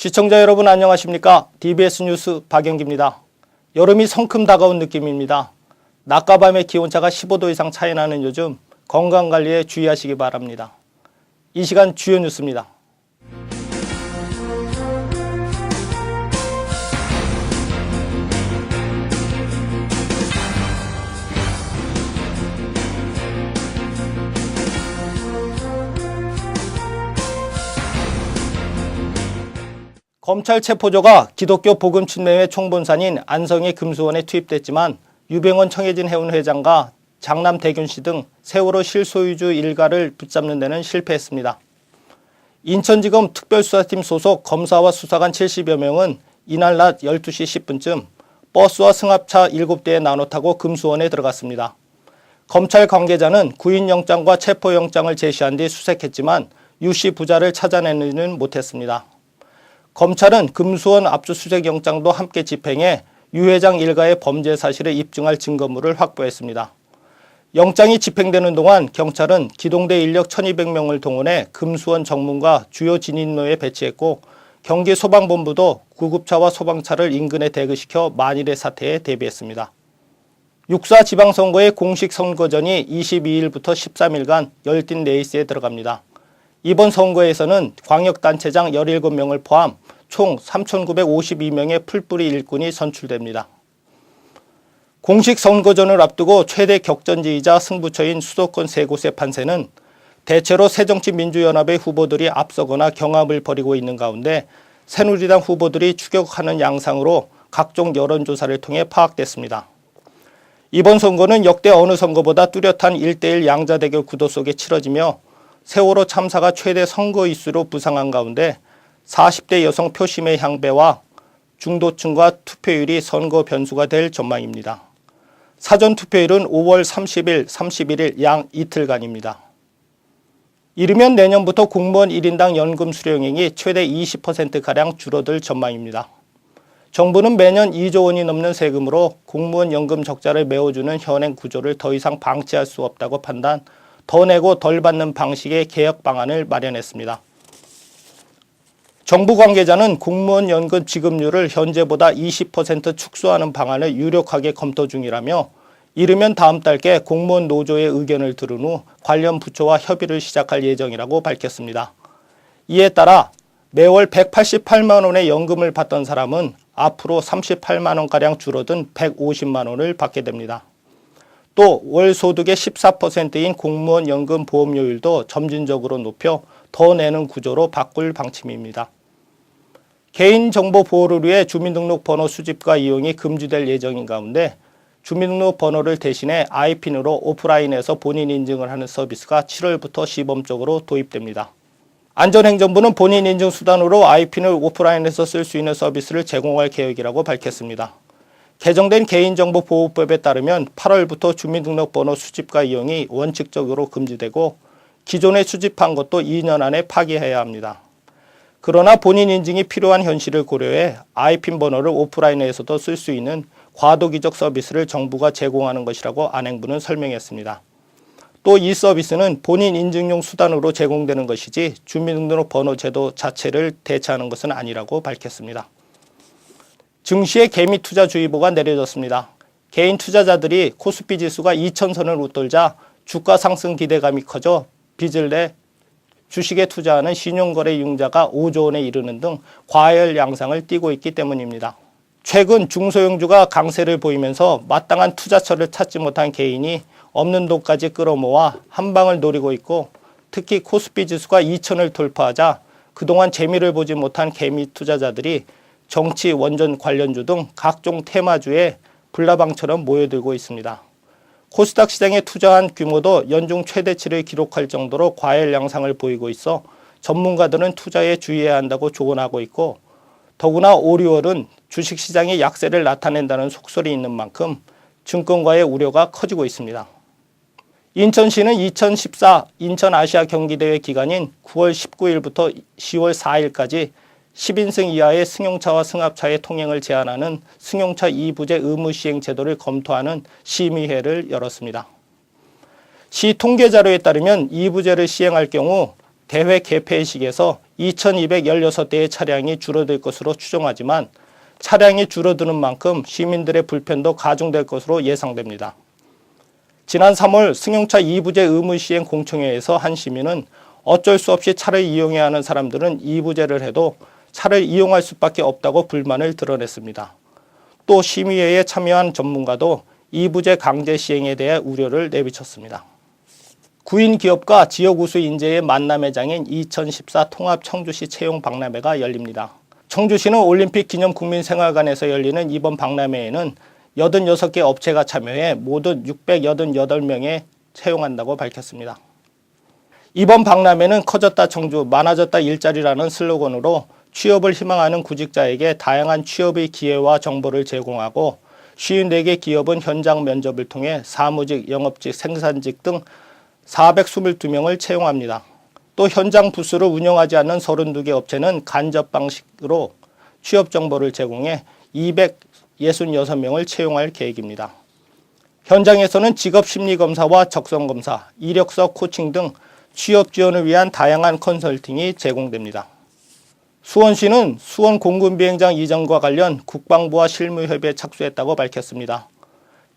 시청자 여러분 안녕하십니까? DBS 뉴스 박영기입니다. 여름이 성큼 다가온 느낌입니다. 낮과 밤의 기온차가 15도 이상 차이 나는 요즘 건강관리에 주의하시기 바랍니다. 이 시간 주요 뉴스입니다. 검찰 체포조가 기독교 복음침례회 총본산인 안성의 금수원에 투입됐지만 유병원 청해진 해운회장과 장남 대균씨 등 세월호 실소유주 일가를 붙잡는 데는 실패했습니다. 인천지검 특별수사팀 소속 검사와 수사관 70여 명은 이날 낮 12시 10분쯤 버스와 승합차 7대에 나눠 타고 금수원에 들어갔습니다. 검찰 관계자는 구인영장과 체포영장을 제시한 뒤 수색했지만 유씨 부자를 찾아내지는 못했습니다. 검찰은 금수원 압수수색 영장도 함께 집행해 유 회장 일가의 범죄 사실을 입증할 증거물을 확보했습니다. 영장이 집행되는 동안 경찰은 기동대 인력 1200명을 동원해 금수원 정문과 주요 진입로에 배치했고 경기소방본부도 구급차와 소방차를 인근에 대기시켜 만일의 사태에 대비했습니다. 6.4 지방선거의 공식 선거전이 22일부터 13일간 열띤 레이스에 들어갑니다. 이번 선거에서는 광역단체장 17명을 포함 총 3,952명의 풀뿌리 일꾼이 선출됩니다. 공식 선거전을 앞두고 최대 격전지이자 승부처인 수도권 세 곳의 판세는 대체로 새정치민주연합의 후보들이 앞서거나 경합을 벌이고 있는 가운데 새누리당 후보들이 추격하는 양상으로 각종 여론조사를 통해 파악됐습니다. 이번 선거는 역대 어느 선거보다 뚜렷한 1대1 양자대결 구도 속에 치러지며 세월호 참사가 최대 선거 이슈로 부상한 가운데 40대 여성 표심의 향배와 중도층과 투표율이 선거 변수가 될 전망입니다. 사전투표율은 5월 30일, 31일 양 이틀간입니다. 이르면 내년부터 공무원 1인당 연금 수령액이 최대 20%가량 줄어들 전망입니다. 정부는 매년 2조 원이 넘는 세금으로 공무원 연금 적자를 메워주는 현행 구조를 더 이상 방치할 수 없다고 판단, 더 내고 덜 받는 방식의 개혁 방안을 마련했습니다. 정부 관계자는 공무원 연금 지급률을 현재보다 20% 축소하는 방안을 유력하게 검토 중이라며 이르면 다음 달께 공무원 노조의 의견을 들은 후 관련 부처와 협의를 시작할 예정이라고 밝혔습니다. 이에 따라 매월 188만 원의 연금을 받던 사람은 앞으로 38만 원가량 줄어든 150만 원을 받게 됩니다. 또 월 소득의 14%인 공무원 연금 보험료율도 점진적으로 높여 더 내는 구조로 바꿀 방침입니다. 개인정보 보호를 위해 주민등록번호 수집과 이용이 금지될 예정인 가운데 주민등록번호를 대신해 아이핀으로 오프라인에서 본인 인증을 하는 서비스가 7월부터 시범적으로 도입됩니다. 안전행정부는 본인 인증 수단으로 아이핀을 오프라인에서 쓸 수 있는 서비스를 제공할 계획이라고 밝혔습니다. 개정된 개인정보보호법에 따르면 8월부터 주민등록번호 수집과 이용이 원칙적으로 금지되고 기존에 수집한 것도 2년 안에 파기해야 합니다. 그러나 본인 인증이 필요한 현실을 고려해 아이핀 번호를 오프라인에서도 쓸 수 있는 과도기적 서비스를 정부가 제공하는 것이라고 안행부는 설명했습니다. 또 이 서비스는 본인 인증용 수단으로 제공되는 것이지 주민등록번호 제도 자체를 대체하는 것은 아니라고 밝혔습니다. 증시의 개미투자주의보가 내려졌습니다. 개인 투자자들이 코스피 지수가 2000선을 웃돌자 주가 상승 기대감이 커져 빚을 내 주식에 투자하는 신용거래 융자가 5조 원에 이르는 등 과열 양상을 띠고 있기 때문입니다. 최근 중소형주가 강세를 보이면서 마땅한 투자처를 찾지 못한 개인이 없는 돈까지 끌어모아 한 방을 노리고 있고 특히 코스피 지수가 2000을 돌파하자 그동안 재미를 보지 못한 개미 투자자들이 정치, 원전 관련주 등 각종 테마주에 불나방처럼 모여들고 있습니다. 코스닥 시장에 투자한 규모도 연중 최대치를 기록할 정도로 과열 양상을 보이고 있어 전문가들은 투자에 주의해야 한다고 조언하고 있고 더구나 5, 6월은 주식시장이 약세를 나타낸다는 속설이 있는 만큼 증권가의 우려가 커지고 있습니다. 인천시는 2014 인천아시아 경기대회 기간인 9월 19일부터 10월 4일까지 10인승 이하의 승용차와 승합차의 통행을 제한하는 승용차 2부제 의무 시행 제도를 검토하는 심의회를 열었습니다. 시 통계자료에 따르면 2부제를 시행할 경우 대회 개폐식에서 2216대의 차량이 줄어들 것으로 추정하지만 차량이 줄어드는 만큼 시민들의 불편도 가중될 것으로 예상됩니다. 지난 3월 승용차 2부제 의무 시행 공청회에서 한 시민은 어쩔 수 없이 차를 이용해야 하는 사람들은 2부제를 해도 차를 이용할 수밖에 없다고 불만을 드러냈습니다. 또 심의회에 참여한 전문가도 2부제 강제 시행에 대해 우려를 내비쳤습니다. 구인 기업과 지역 우수 인재의 만남의 장인 2014 통합 청주시 채용 박람회가 열립니다. 청주시는 올림픽 기념 국민생활관에서 열리는 이번 박람회에는 86개 업체가 참여해 모두 688명에 채용한다고 밝혔습니다. 이번 박람회는 커졌다 청주, 많아졌다 일자리라는 슬로건으로 취업을 희망하는 구직자에게 다양한 취업의 기회와 정보를 제공하고 54개 기업은 현장 면접을 통해 사무직, 영업직, 생산직 등 422명을 채용합니다. 또 현장 부스를 운영하지 않는 32개 업체는 간접 방식으로 취업 정보를 제공해 266명을 채용할 계획입니다. 현장에서는 직업심리검사와 적성검사, 이력서 코칭 등 취업 지원을 위한 다양한 컨설팅이 제공됩니다. 수원시는 수원 공군비행장 이전과 관련 국방부와 실무협의에 착수했다고 밝혔습니다.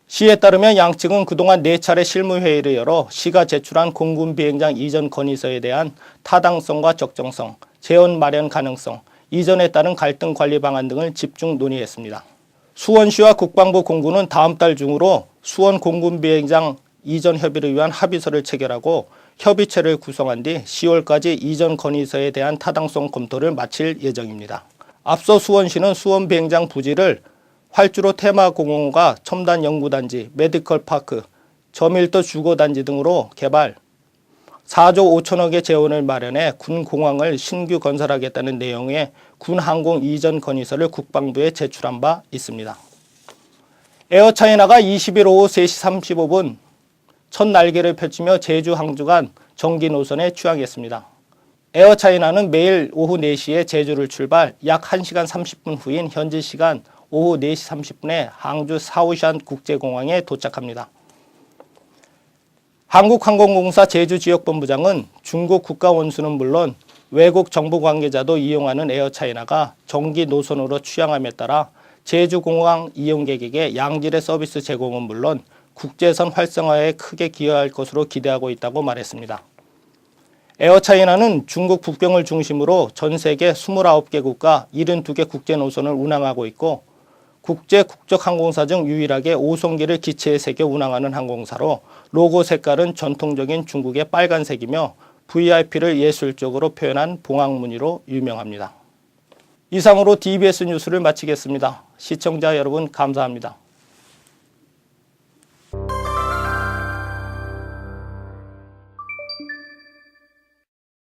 시에 따르면 양측은 그동안 4차례 실무회의를 열어 시가 제출한 공군비행장 이전 건의서에 대한 타당성과 적정성, 재원 마련 가능성, 이전에 따른 갈등 관리 방안 등을 집중 논의했습니다. 수원시와 국방부 공군은 다음 달 중으로 수원 공군비행장 이전 협의를 위한 합의서를 체결하고 협의체를 구성한 뒤 10월까지 이전 건의서에 대한 타당성 검토를 마칠 예정입니다. 앞서 수원시는 수원 비행장 부지를 활주로 테마공원과 첨단 연구단지, 메디컬파크, 저밀도 주거단지 등으로 개발 4조 5천억의 재원을 마련해 군공항을 신규 건설하겠다는 내용의 군항공 이전 건의서를 국방부에 제출한 바 있습니다. 에어차이나가 20일 오후 3시 35분 첫 날개를 펼치며 제주 항주 간 정기 노선에 취항했습니다. 에어차이나는 매일 오후 4시에 제주를 출발 약 1시간 30분 후인 현지 시간 오후 4시 30분에 항주 사오샨 국제공항에 도착합니다. 한국항공공사 제주지역본부장은 중국 국가원수는 물론 외국 정부 관계자도 이용하는 에어차이나가 정기 노선으로 취항함에 따라 제주공항 이용객에게 양질의 서비스 제공은 물론 국제선 활성화에 크게 기여할 것으로 기대하고 있다고 말했습니다. 에어차이나는 중국 북경을 중심으로 전 세계 29개국과 72개 국제 노선을 운항하고 있고 국제 국적 항공사 중 유일하게 5송기를 기체에 새겨 운항하는 항공사로 로고 색깔은 전통적인 중국의 빨간색이며 VIP를 예술적으로 표현한 봉황무늬로 유명합니다. 이상으로 DBS 뉴스를 마치겠습니다. 시청자 여러분 감사합니다.